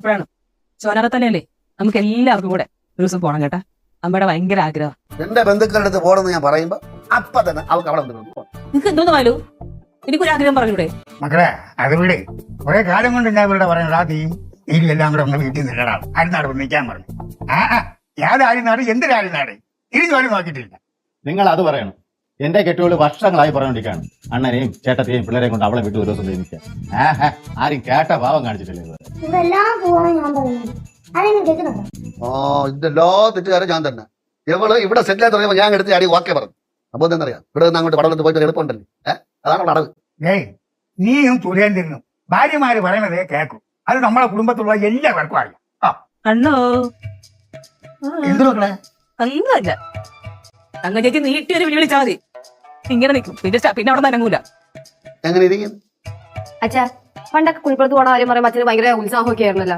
ഇപ്പോഴാണ് ചോനാറ തന്നെയല്ലേ നമുക്ക് എല്ലാവർക്കും കൂടെ ഒരു ദിവസം പോണം കേട്ടാ. അമ്മയുടെ ഭയങ്കര ആഗ്രഹം. എന്റെ ബന്ധുക്കളുടെ അടുത്ത് പോകണമെന്ന് ഞാൻ പറയുമ്പോ അപ്പൊ തന്നെ അവർക്ക് അവിടെ നിനക്ക് എന്തോന്ന് മാലു, എനിക്കൊരു ആഗ്രഹം പറഞ്ഞൂടെ? മക്കളെ അത് വീട് കുറെ കാലം കൊണ്ട് ഞാൻ ഇവരുടെ പറയുന്നത് ആ തീരെല്ലാം കൂടെ ഒന്ന് വീട്ടിൽ നിന്നിടാം അരിനാട് നിൽക്കാൻ പറഞ്ഞു. ഏതാരും നാട് എന്തൊരാരും നാട് ഇരുന്നോലും നോക്കിയിട്ടില്ല. നിങ്ങൾ അത് പറയണം. എന്റെ കെട്ടുകൾ വർഷങ്ങളായി പറഞ്ഞോണ്ടിരിക്കാണ് അണ്ണനെയും ചേട്ടത്തെയും പിള്ളേരെയും കൊണ്ട് അവളെ വിട്ടു ഒരു ദിവസം നിയമിക്കാൻ. ആരും കേട്ട ഭാവം കാണിച്ചിട്ടില്ല ഇതുവരെ. ഇതിന്റെ എല്ലാ തെറ്റുകാരും ഞാൻ തന്നെ. ഇവള് ഇവിടെ സെറ്റിൽ ആയി തുടങ്ങിയപ്പോ ഞാൻ എടുത്ത് അടി ഓക്കെ പറഞ്ഞു. അപ്പൊ എന്താ ഇവിടെ നിന്ന് അങ്ങോട്ട് പടവലത്ത് പോയിട്ട് എളുപ്പമുണ്ടല്ലോ. അതാണ് അവിടെ അടവ്. നീയും സുരേന്ദ്രനും ഭാര്യമാര് പറയണതേ കേൾക്കും. അത് നമ്മളെ കുടുംബത്തിലുള്ള എല്ലാവർക്കും അറിയാം. അണ്ണോ എന്ത് മക്കളെ അങ്ങല്ല അങ്ങ ചേച്ചി നീട്ടി ഒരു വിളി വിളിച്ചാൽ മതി. ഇങ്ങനെ നിൽക്കും, പിന്നെ അവിടെ നനങ്ങൂല. എങ്ങനെ ഇരിക്കും അച്ഛാ, പണ്ടൊക്കെ കുഴിപ്പുറത്ത് പോണ കാര്യം പറയുമ്പോൾ അച്ഛന് ഭയങ്കര ഉത്സാഹമൊക്കെ ആയിരുന്നല്ലോ.